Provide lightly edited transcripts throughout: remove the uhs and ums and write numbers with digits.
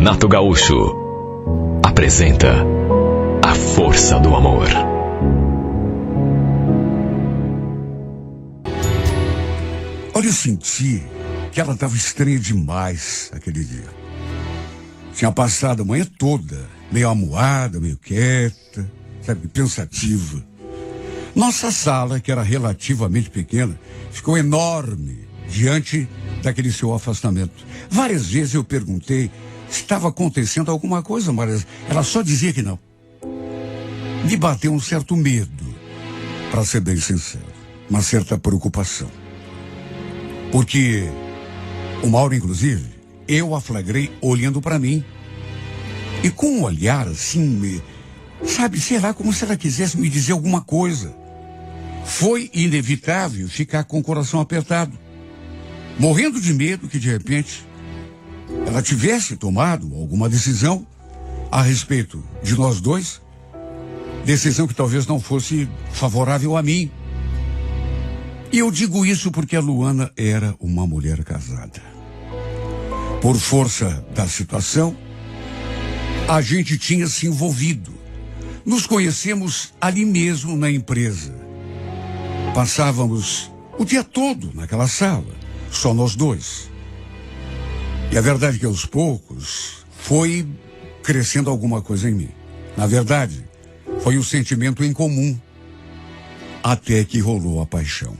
Renato Gaúcho apresenta A Força do Amor. Olha, eu senti que ela estava estranha demais aquele dia. Tinha passado a manhã toda meio amuada, meio quieta, sabe, pensativa. Nossa sala, que era relativamente pequena, ficou enorme diante daquele seu afastamento. Várias vezes eu perguntei se estava acontecendo alguma coisa, mas ela só dizia que não. Me bateu um certo medo, para ser bem sincero, uma certa preocupação. Porque uma hora, inclusive, eu a flagrei olhando para mim. E com um olhar assim, sabe, sei lá, como se ela quisesse me dizer alguma coisa. Foi inevitável ficar com o coração apertado, morrendo de medo que, de repente, ela tivesse tomado alguma decisão a respeito de nós dois, decisão que talvez não fosse favorável a mim. E eu digo isso porque a Luana era uma mulher casada. Por força da situação, a gente tinha se envolvido. Nos conhecemos ali mesmo na empresa. Passávamos o dia todo naquela sala, só nós dois. E a verdade é que aos poucos foi crescendo alguma coisa em mim. Na verdade, foi um sentimento em comum, até que rolou a paixão.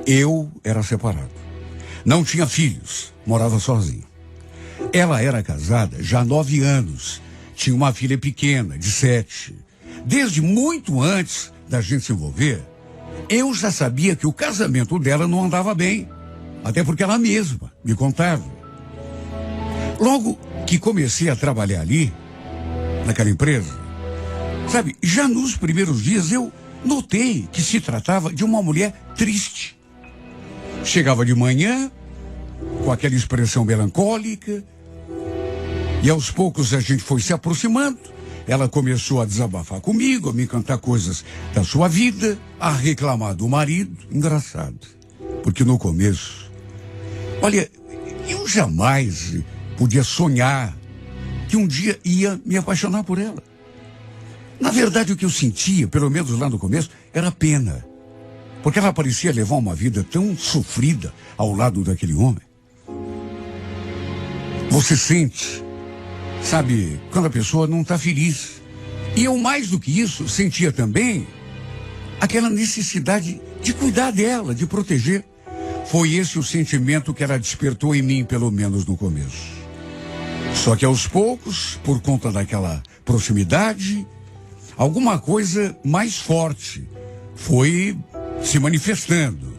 Eu era separado. Não tinha filhos, morava sozinho. Ela era casada já há 9 anos. Tinha uma filha pequena, de 7. Desde muito antes da gente se envolver, eu já sabia que o casamento dela não andava bem. Até porque ela mesma me contava. Logo que comecei a trabalhar ali, naquela empresa, sabe, já nos primeiros dias eu notei que se tratava de uma mulher triste. Chegava de manhã, com aquela expressão melancólica, e aos poucos a gente foi se aproximando. Ela começou a desabafar comigo, a me contar coisas da sua vida, a reclamar do marido. Engraçado, porque no começo, olha, eu jamais podia sonhar que um dia ia me apaixonar por ela. Na verdade, o que eu sentia, pelo menos lá no começo, era pena. Porque ela parecia levar uma vida tão sofrida ao lado daquele homem. Você sente, sabe, quando a pessoa não está feliz. E eu, mais do que isso, sentia também aquela necessidade de cuidar dela, de proteger. Foi esse o sentimento que ela despertou em mim, pelo menos no começo. Só que aos poucos, por conta daquela proximidade, alguma coisa mais forte foi se manifestando.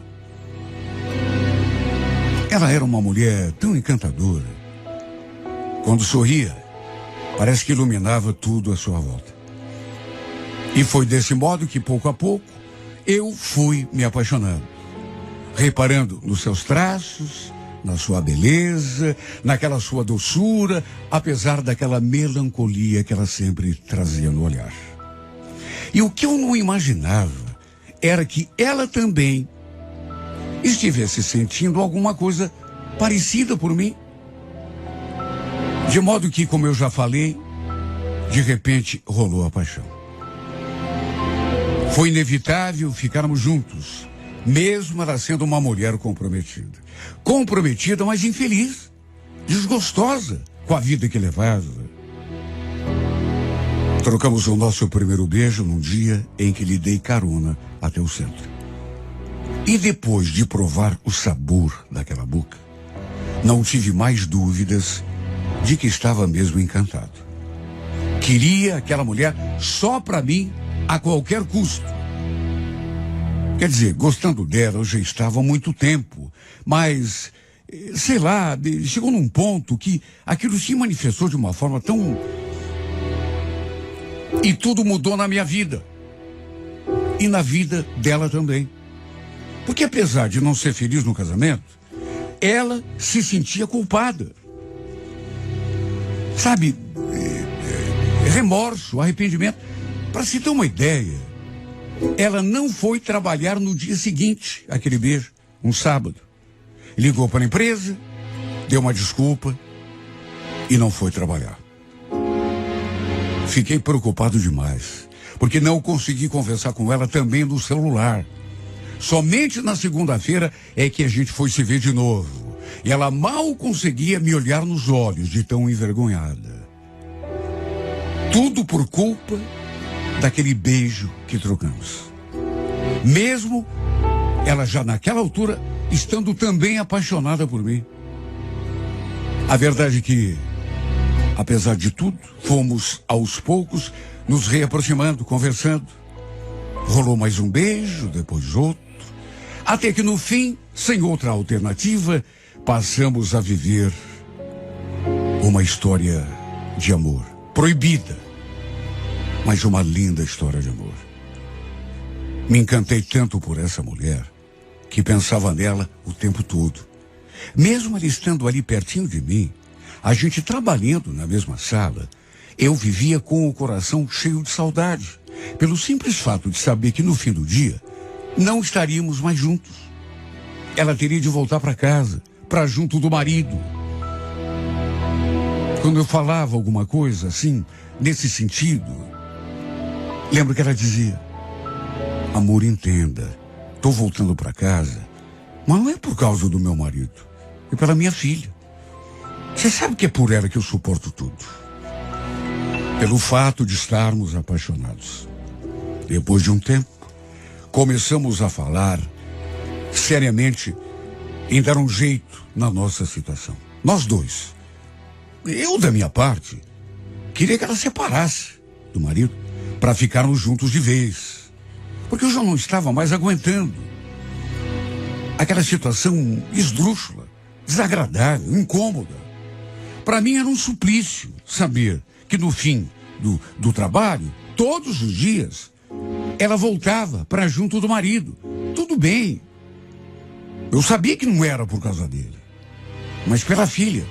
Ela era uma mulher tão encantadora. Quando sorria, parece que iluminava tudo à sua volta. E foi desse modo que, pouco a pouco, eu fui me apaixonando. Reparando nos seus traços, na sua beleza, naquela sua doçura, apesar daquela melancolia que ela sempre trazia no olhar. E o que eu não imaginava era que ela também estivesse sentindo alguma coisa parecida por mim. De modo que, como eu já falei, de repente rolou a paixão. Foi inevitável ficarmos juntos, mesmo ela sendo uma mulher comprometida. Comprometida, mas infeliz, desgostosa com a vida que levava. Trocamos o nosso primeiro beijo num dia em que lhe dei carona até o centro. E depois de provar o sabor daquela boca, não tive mais dúvidas de que estava mesmo encantado. Queria aquela mulher só para mim, a qualquer custo. Quer dizer, gostando dela eu já estava há muito tempo, mas, sei lá, chegou num ponto que aquilo se manifestou de uma forma tão... E tudo mudou na minha vida. E na vida dela também. Porque apesar de não ser feliz no casamento, ela se sentia culpada. Sabe, remorso, arrependimento. Para se ter uma ideia, ela não foi trabalhar no dia seguinte, aquele beijo, um sábado. Ligou para a empresa, deu uma desculpa, e não foi trabalhar. Fiquei preocupado demais, porque não consegui conversar com ela também no celular. Somente na segunda-feira é que a gente foi se ver de novo. E ela mal conseguia me olhar nos olhos de tão envergonhada. Tudo por culpa daquele beijo que trocamos. Mesmo ela já naquela altura estando também apaixonada por mim. A verdade é que, apesar de tudo, fomos aos poucos nos reaproximando, conversando. Rolou mais um beijo, depois outro. Até que no fim, sem outra alternativa, passamos a viver uma história de amor. Proibida, mas uma linda história de amor. Me encantei tanto por essa mulher que pensava nela o tempo todo. Mesmo ela estando ali pertinho de mim, a gente trabalhando na mesma sala, eu vivia com o coração cheio de saudade, pelo simples fato de saber que no fim do dia não estaríamos mais juntos. Ela teria de voltar para casa, para junto do marido. Quando eu falava alguma coisa assim, nesse sentido, lembro que ela dizia: amor, entenda, estou voltando para casa, mas não é por causa do meu marido, é pela minha filha. Você sabe que é por ela que eu suporto tudo. Pelo fato de estarmos apaixonados. Depois de um tempo, começamos a falar seriamente em dar um jeito na nossa situação. Nós dois. Eu, da minha parte, queria que ela separasse do marido para ficarmos juntos de vez. Porque eu já não estava mais aguentando aquela situação esdrúxula, desagradável, incômoda. Para mim era um suplício saber que no fim do trabalho, todos os dias, ela voltava para junto do marido. Tudo bem. Eu sabia que não era por causa dele, mas pela filha.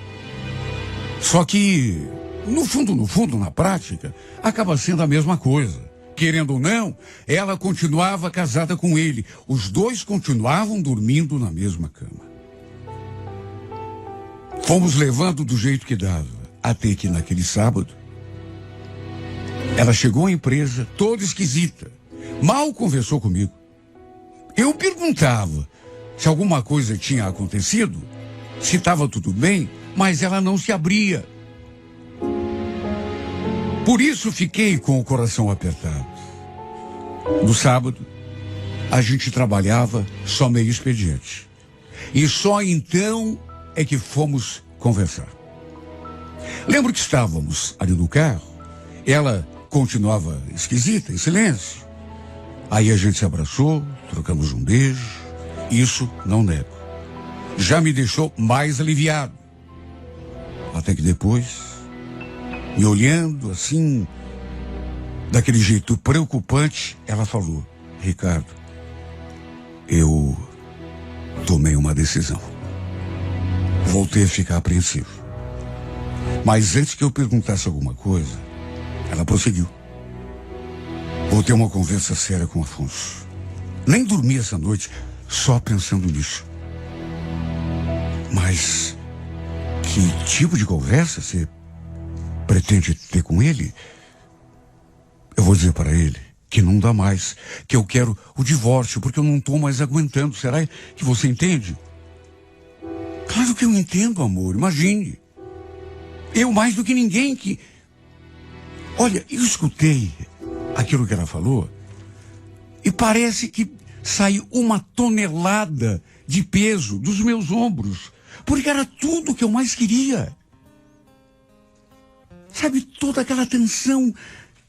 Só que, no fundo, na prática, acaba sendo a mesma coisa. Querendo ou não, ela continuava casada com ele. Os dois continuavam dormindo na mesma cama. Fomos levando do jeito que dava, até que naquele sábado, ela chegou à empresa toda esquisita. Mal conversou comigo. Eu perguntava se alguma coisa tinha acontecido, se estava tudo bem, mas ela não se abria. Por isso fiquei com o coração apertado. No sábado, a gente trabalhava só meio expediente. E só então é que fomos conversar. Lembro que estávamos ali no carro, ela continuava esquisita, em silêncio. Aí a gente se abraçou, trocamos um beijo. Isso não nego. Já me deixou mais aliviado. Até que depois, me olhando assim, daquele jeito preocupante, ela falou: Ricardo, eu tomei uma decisão. Voltei a ficar apreensivo. Mas antes que eu perguntasse alguma coisa, ela prosseguiu: vou ter uma conversa séria com o Afonso. Nem dormi essa noite só pensando nisso. Mas que tipo de conversa você pretende ter com ele? Eu vou dizer para ele que não dá mais, que eu quero o divórcio, porque eu não estou mais aguentando. Será que você entende? Claro que eu entendo, amor, imagine. Eu mais do que ninguém que... Olha, eu escutei aquilo que ela falou e parece que saiu uma tonelada de peso dos meus ombros, porque era tudo que eu mais queria. Sabe, toda aquela tensão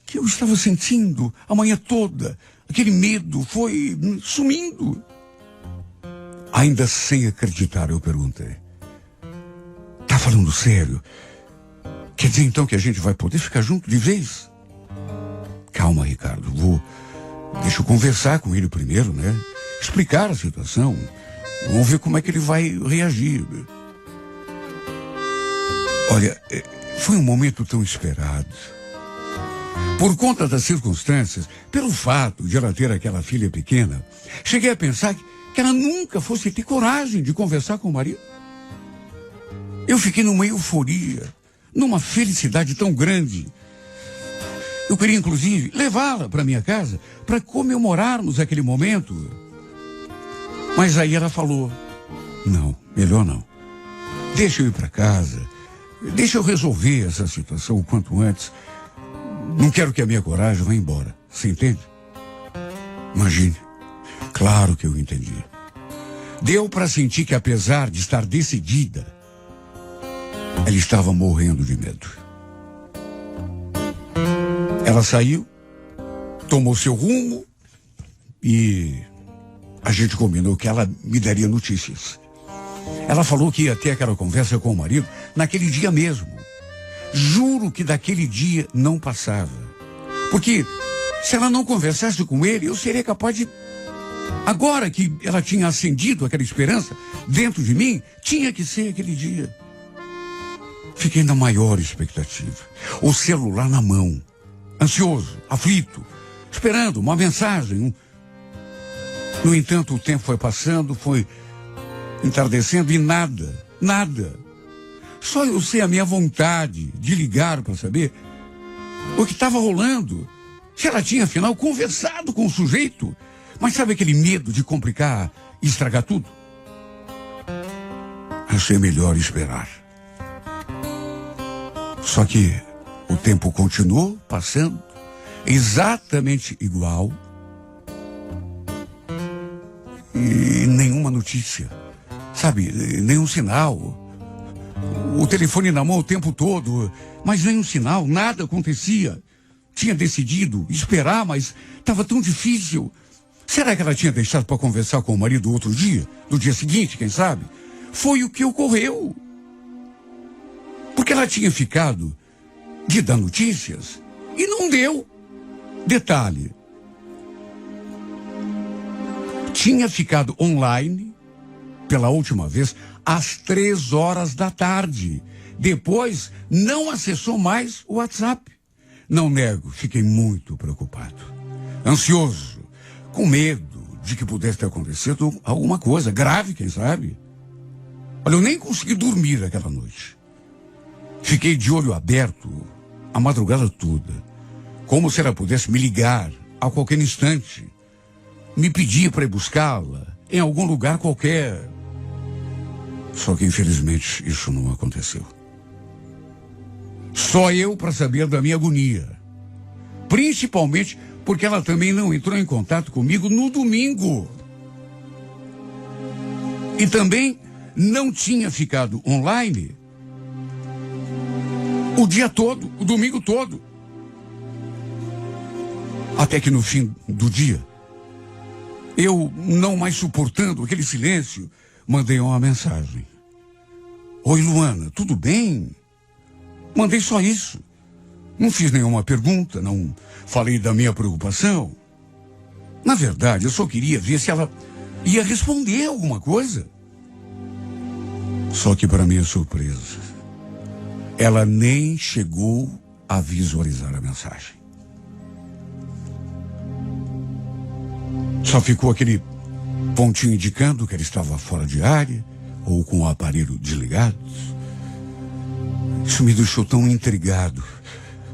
que eu estava sentindo a manhã toda, aquele medo foi sumindo. Ainda sem acreditar, eu perguntei: tá falando sério? Quer dizer então que a gente vai poder ficar junto de vez? Calma, Ricardo, deixa eu conversar com ele primeiro, né? Explicar a situação. Vamos ver como é que ele vai reagir. Olha, foi um momento tão esperado. Por conta das circunstâncias, pelo fato de ela ter aquela filha pequena, cheguei a pensar que ela nunca fosse ter coragem de conversar com o marido. Eu fiquei numa euforia, numa felicidade tão grande. Eu queria, inclusive, levá-la para minha casa para comemorarmos aquele momento. Mas aí ela falou: não, melhor não. Deixa eu ir para casa. Deixa eu resolver essa situação o quanto antes. Não quero que a minha coragem vá embora. Você entende? Imagine. Claro que eu entendi. Deu para sentir que, apesar de estar decidida, ela estava morrendo de medo. Ela saiu, tomou seu rumo e a gente combinou que ela me daria notícias. Ela falou que ia ter aquela conversa com o marido naquele dia mesmo. Juro que daquele dia não passava. Porque se ela não conversasse com ele, eu seria capaz de... Agora que ela tinha acendido aquela esperança dentro de mim, tinha que ser aquele dia. Fiquei na maior expectativa. O celular na mão. Ansioso, aflito, esperando uma mensagem. No entanto, o tempo foi passando, foi entardecendo e nada. Só eu sei a minha vontade de ligar para saber o que estava rolando. Se ela tinha, afinal, conversado com o sujeito. Mas sabe aquele medo de complicar e estragar tudo? Achei melhor esperar. Só que o tempo continuou passando, exatamente igual. E nenhuma notícia, sabe, nenhum sinal. O telefone na mão o tempo todo, mas nenhum sinal, nada acontecia. Tinha decidido esperar, mas estava tão difícil. Será que ela tinha deixado para conversar com o marido outro dia? No dia seguinte, quem sabe? Foi o que ocorreu. Porque ela tinha ficado de dar notícias e não deu. Detalhe. Tinha ficado online pela última vez às 3 da tarde. Depois não acessou mais o WhatsApp. Não nego, fiquei muito preocupado. Ansioso. Com medo de que pudesse ter acontecido alguma coisa grave, quem sabe. Olha, eu nem consegui dormir aquela noite. Fiquei de olho aberto a madrugada toda, como se ela pudesse me ligar a qualquer instante, me pedir para ir buscá-la em algum lugar qualquer. Só que, infelizmente, isso não aconteceu. Só eu para saber da minha agonia. Principalmente porque ela também não entrou em contato comigo no domingo. E também não tinha ficado online o dia todo, o domingo todo. Até que no fim do dia, eu, não mais suportando aquele silêncio, mandei uma mensagem. Oi, Luana, tudo bem? Mandei só isso. Não fiz nenhuma pergunta, não falei da minha preocupação. Na verdade, eu só queria ver se ela ia responder alguma coisa. Só que, para minha surpresa, ela nem chegou a visualizar a mensagem. Só ficou aquele pontinho indicando que ela estava fora de área ou com o aparelho desligado. Isso me deixou tão intrigado.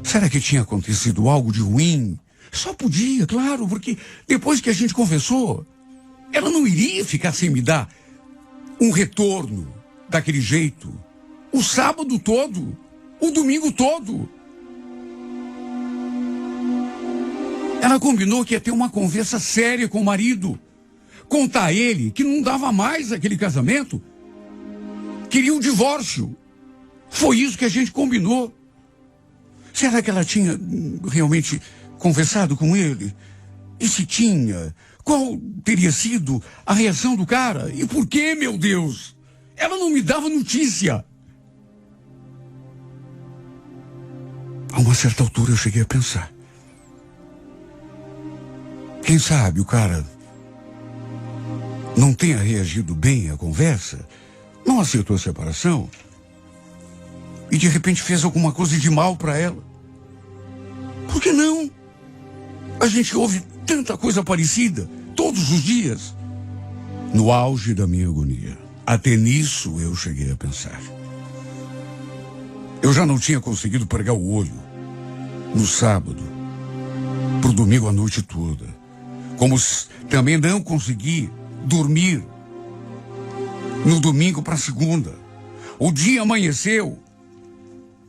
Será que tinha acontecido algo de ruim? Só podia, claro, porque depois que a gente conversou, ela não iria ficar sem me dar um retorno daquele jeito. O sábado todo, o domingo todo. Ela combinou que ia ter uma conversa séria com o marido. Contar a ele que não dava mais aquele casamento. Queria um divórcio. Foi isso que a gente combinou. Será que ela tinha realmente conversado com ele? E se tinha, qual teria sido a reação do cara? E por que, meu Deus? Ela não me dava notícia. A uma certa altura eu cheguei a pensar. Quem sabe o cara não tenha reagido bem à conversa, não aceitou a separação e de repente fez alguma coisa de mal para ela. Por que não? A gente ouve tanta coisa parecida todos os dias. No auge da minha agonia, até nisso eu cheguei a pensar. Eu já não tinha conseguido pregar o olho no sábado, pro domingo a noite toda. Como também não consegui dormir no domingo para segunda. O dia amanheceu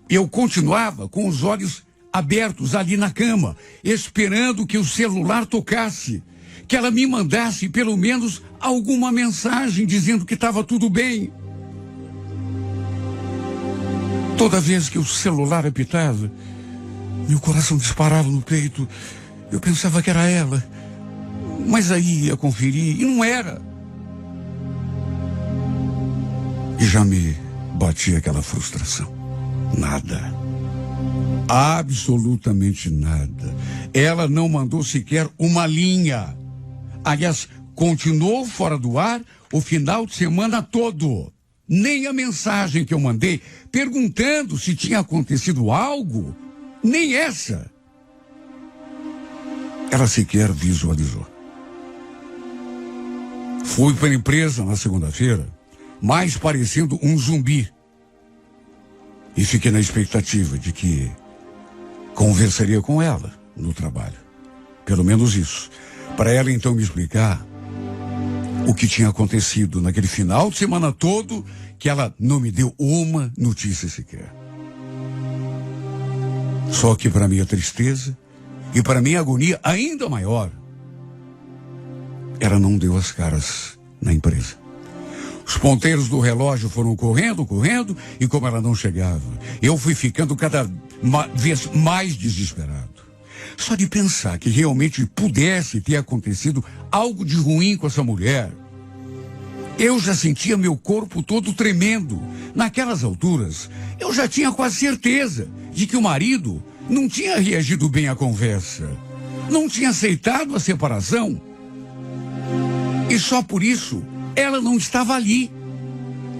e eu continuava com os olhos abertos ali na cama, esperando que o celular tocasse, que ela me mandasse pelo menos alguma mensagem dizendo que estava tudo bem. Toda vez que o celular apitava, meu coração disparava no peito. Eu pensava que era ela, mas aí ia conferir e não era. E já me batia aquela frustração. Nada. Absolutamente nada. Ela não mandou sequer uma linha. Aliás, continuou fora do ar o final de semana todo. Nem a mensagem que eu mandei perguntando se tinha acontecido algo, nem essa ela sequer visualizou. Fui para a empresa na segunda-feira, mais parecendo um zumbi. E fiquei na expectativa de que conversaria com ela no trabalho. Pelo menos isso. Para ela então me explicar o que tinha acontecido naquele final de semana todo, que ela não me deu uma notícia sequer. Só que para minha tristeza e para minha agonia ainda maior, ela não deu as caras na empresa. Os ponteiros do relógio foram correndo, e como ela não chegava, eu fui ficando cada vez mais desesperado. Só de pensar que realmente pudesse ter acontecido algo de ruim com essa mulher, eu já sentia meu corpo todo tremendo. Naquelas alturas, eu já tinha quase certeza de que o marido não tinha reagido bem à conversa, não tinha aceitado a separação. E só por isso, ela não estava ali,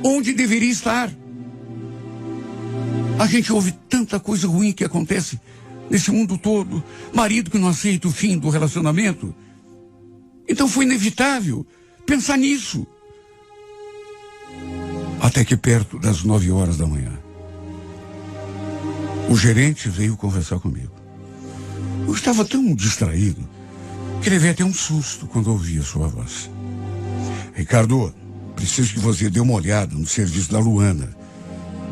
onde deveria estar. A gente ouve tanta coisa ruim que acontece nesse mundo todo. Marido que não aceita o fim do relacionamento. Então foi inevitável pensar nisso. Até que perto das 9 horas da manhã, o gerente veio conversar comigo. Eu estava tão distraído que levei até um susto quando ouvi a sua voz. Ricardo, preciso que você dê uma olhada no serviço da Luana.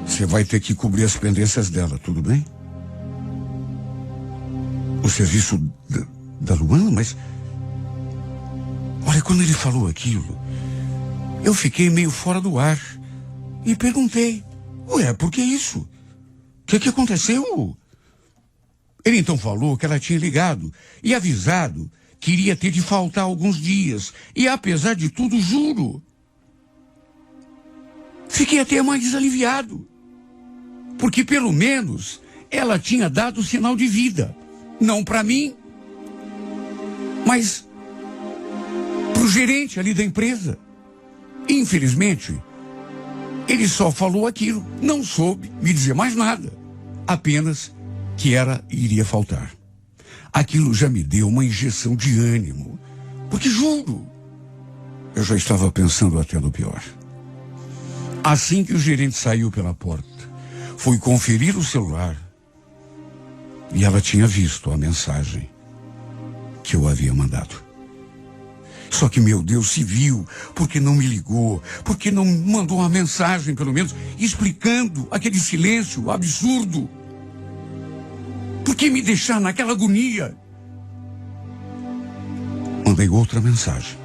Você vai ter que cobrir as pendências dela, tudo bem? O serviço da Luana? Mas... olha, quando ele falou aquilo, eu fiquei meio fora do ar e perguntei, ué, por que isso? O que aconteceu? Ele então falou que ela tinha ligado e avisado que iria ter de faltar alguns dias. E apesar de tudo, juro, fiquei até mais aliviado. Porque pelo menos ela tinha dado sinal de vida. Não para mim, mas para o gerente ali da empresa. Infelizmente, ele só falou aquilo, não soube me dizer mais nada. Apenas que ela iria faltar. Aquilo já me deu uma injeção de ânimo. Porque juro, eu já estava pensando até no pior. Assim que o gerente saiu pela porta, fui conferir o celular e ela tinha visto a mensagem que eu havia mandado. Só que, meu Deus, se viu, porque não me ligou, porque não mandou uma mensagem, pelo menos, explicando aquele silêncio absurdo. Por que me deixar naquela agonia? Mandei outra mensagem,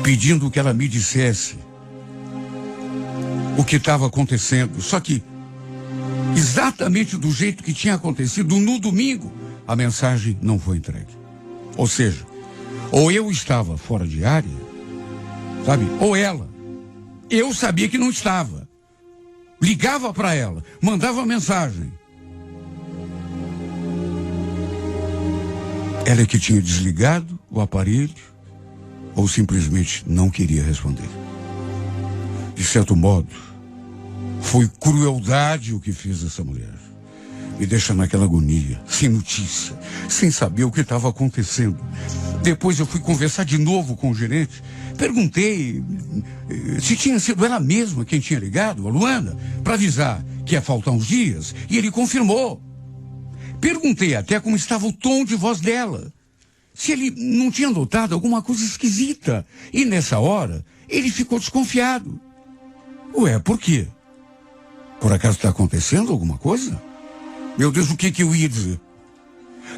pedindo que ela me dissesse o que estava acontecendo. Só que, exatamente do jeito que tinha acontecido no domingo, a mensagem não foi entregue. Ou seja, ou eu estava fora de área, sabe? Ou ela. Eu sabia que não estava. Ligava para ela, mandava mensagem. Ela é que tinha desligado o aparelho ou simplesmente não queria responder. De certo modo, foi crueldade o que fez essa mulher. me deixa naquela agonia, sem notícia, sem saber o que estava acontecendo. Depois eu fui conversar de novo com o gerente. Perguntei se tinha sido ela mesma quem tinha ligado, a Luana, para avisar que ia faltar uns dias. E ele confirmou. Perguntei até como estava o tom de voz dela. Se ele não tinha notado alguma coisa esquisita. E nessa hora, ele ficou desconfiado. Ué, por quê? Por acaso está acontecendo alguma coisa? Meu Deus, o que eu ia dizer?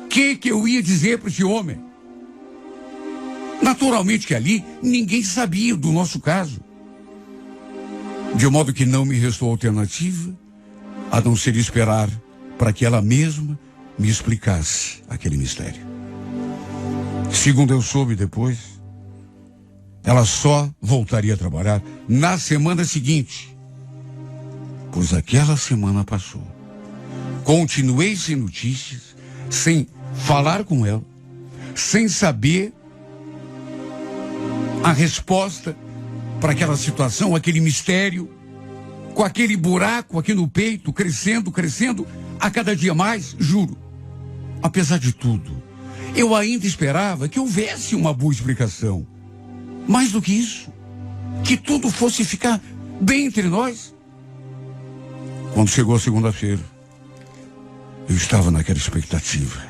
O que eu ia dizer para esse homem? Naturalmente que ali ninguém sabia do nosso caso. De modo que não me restou alternativa a não ser esperar para que ela mesma me explicasse aquele mistério. Segundo eu soube depois, ela só voltaria a trabalhar na semana seguinte, pois aquela semana passou. Continuei sem notícias, sem falar com ela, sem saber a resposta para aquela situação, aquele mistério, com aquele buraco aqui no peito, crescendo, a cada dia mais, juro. Apesar de tudo, eu ainda esperava que houvesse uma boa explicação. Mais do que isso, que tudo fosse ficar bem entre nós. Quando chegou a segunda-feira, eu estava naquela expectativa.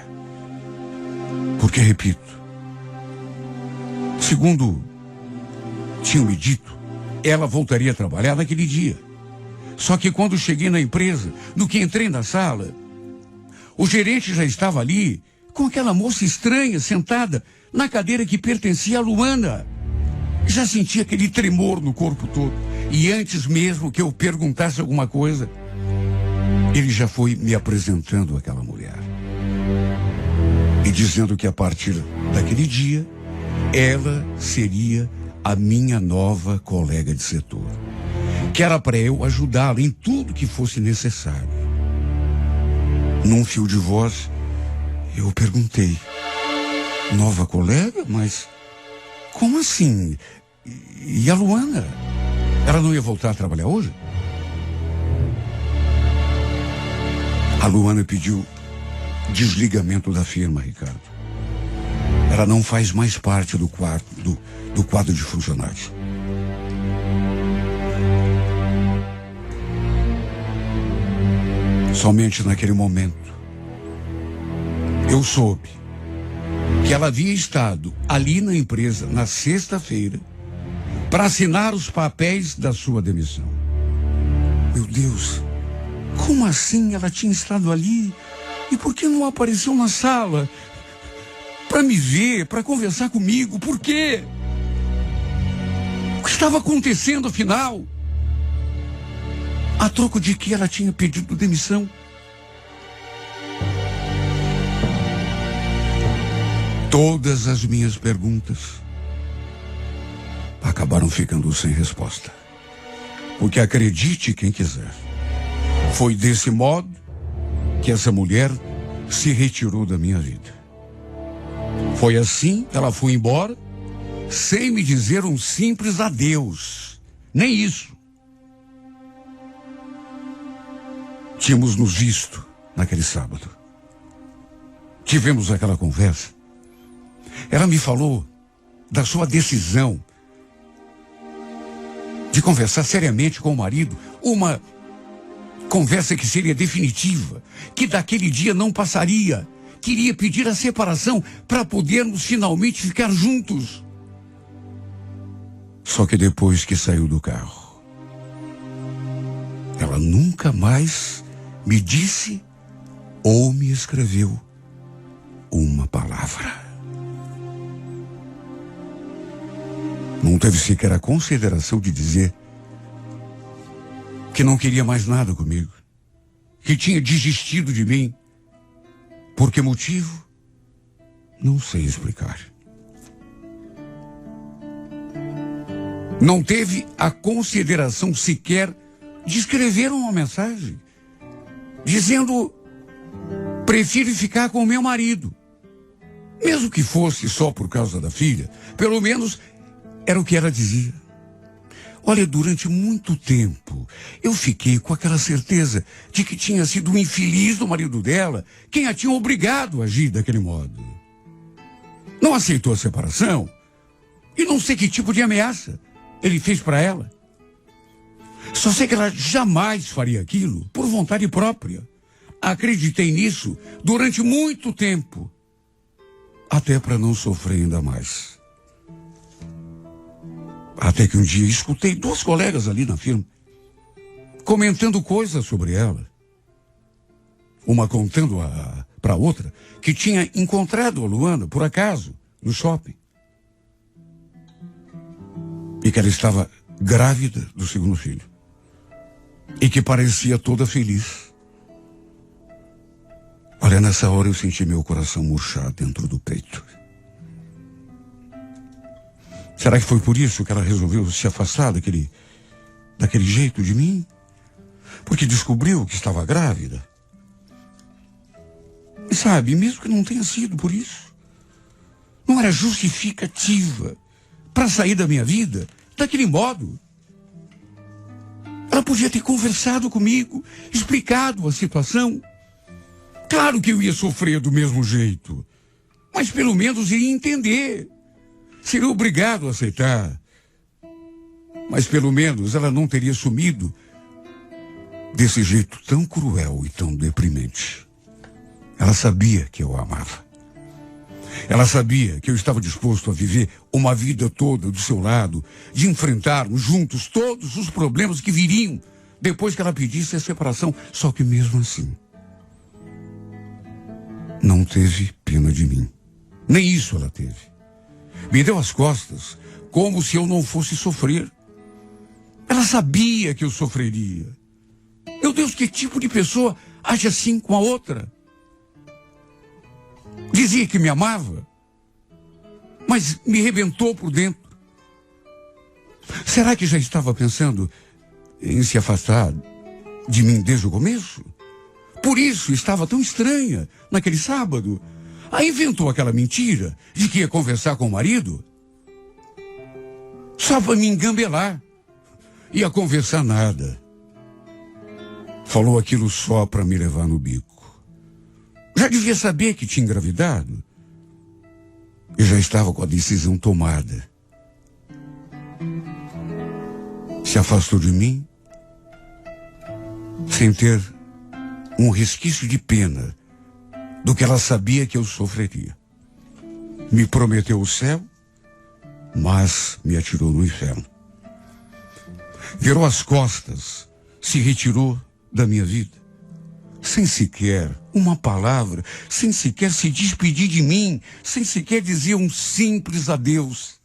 Porque, repito, segundo tinham me dito, ela voltaria a trabalhar naquele dia. Só que quando cheguei na empresa, no que entrei na sala, o gerente já estava ali com aquela moça estranha sentada na cadeira que pertencia a Luana. Já senti aquele tremor no corpo todo. E antes mesmo que eu perguntasse alguma coisa, ele já foi me apresentando aquela mulher. E dizendo que a partir daquele dia, ela seria a minha nova colega de setor. Que era para eu ajudá-la em tudo que fosse necessário. Num fio de voz, eu perguntei: nova colega? Mas como assim? E a Luana? Ela não ia voltar a trabalhar hoje? A Luana pediu desligamento da firma, Ricardo. Ela não faz mais parte do quadro de funcionários. Somente naquele momento, eu soube que ela havia estado ali na empresa na sexta-feira para assinar os papéis da sua demissão. Meu Deus, como assim ela tinha estado ali? E por que não apareceu na sala? Para me ver, para conversar comigo, por quê? O que estava acontecendo afinal? A troco de que ela tinha pedido demissão? Todas as minhas perguntas acabaram ficando sem resposta. Porque acredite quem quiser, foi desse modo que essa mulher se retirou da minha vida. Foi assim, ela foi embora, sem me dizer um simples adeus. Nem isso. Tínhamos nos visto naquele sábado. Tivemos aquela conversa. Ela me falou da sua decisão de conversar seriamente com o marido, uma conversa que seria definitiva, que daquele dia não passaria. Queria pedir a separação para podermos finalmente ficar juntos. Só que depois que saiu do carro, ela nunca mais me disse ou me escreveu uma palavra. Não teve sequer a consideração de dizer que não queria mais nada comigo, que tinha desistido de mim. Por que motivo? Não sei explicar. Não teve a consideração sequer de escrever uma mensagem dizendo: prefiro ficar com o meu marido. Mesmo que fosse só por causa da filha, pelo menos era o que ela dizia. Olha, durante muito tempo, eu fiquei com aquela certeza de que tinha sido o infeliz do marido dela quem a tinha obrigado a agir daquele modo. Não aceitou a separação e não sei que tipo de ameaça ele fez para ela. Só sei que ela jamais faria aquilo por vontade própria. Acreditei nisso durante muito tempo, até para não sofrer ainda mais. Até que um dia escutei 2 colegas ali na firma comentando coisas sobre ela. Uma contando para outra que tinha encontrado a Luana, por acaso, no shopping. E que ela estava grávida do 2º filho. E que parecia toda feliz. Olha, nessa hora eu senti meu coração murchar dentro do peito. Será que foi por isso que ela resolveu se afastar daquele jeito de mim? Porque descobriu que estava grávida? E sabe, mesmo que não tenha sido por isso, não era justificativa para sair da minha vida daquele modo. Ela podia ter conversado comigo, explicado a situação. Claro que eu ia sofrer do mesmo jeito, mas pelo menos iria entender. Seria obrigado a aceitar. Mas pelo menos ela não teria sumido desse jeito tão cruel e tão deprimente. Ela sabia que eu a amava. Ela sabia que eu estava disposto a viver uma vida toda do seu lado, de enfrentarmos juntos todos os problemas que viriam depois que ela pedisse a separação. Só que mesmo assim, não teve pena de mim. Nem isso ela teve. Me deu as costas, como se eu não fosse sofrer. Ela sabia que eu sofreria. Meu Deus, que tipo de pessoa age assim com a outra? Dizia que me amava, mas me rebentou por dentro. Será que já estava pensando em se afastar de mim desde o começo? Por isso estava tão estranha naquele sábado. Aí inventou aquela mentira de que ia conversar com o marido. Só para me engambelar. Ia conversar nada. Falou aquilo só para me levar no bico. Já devia saber que tinha engravidado. E já estava com a decisão tomada. Se afastou de mim sem ter um resquício de pena do que ela sabia que eu sofreria. Me prometeu o céu, mas me atirou no inferno. Virou as costas, se retirou da minha vida, sem sequer uma palavra, sem sequer se despedir de mim, sem sequer dizer um simples adeus.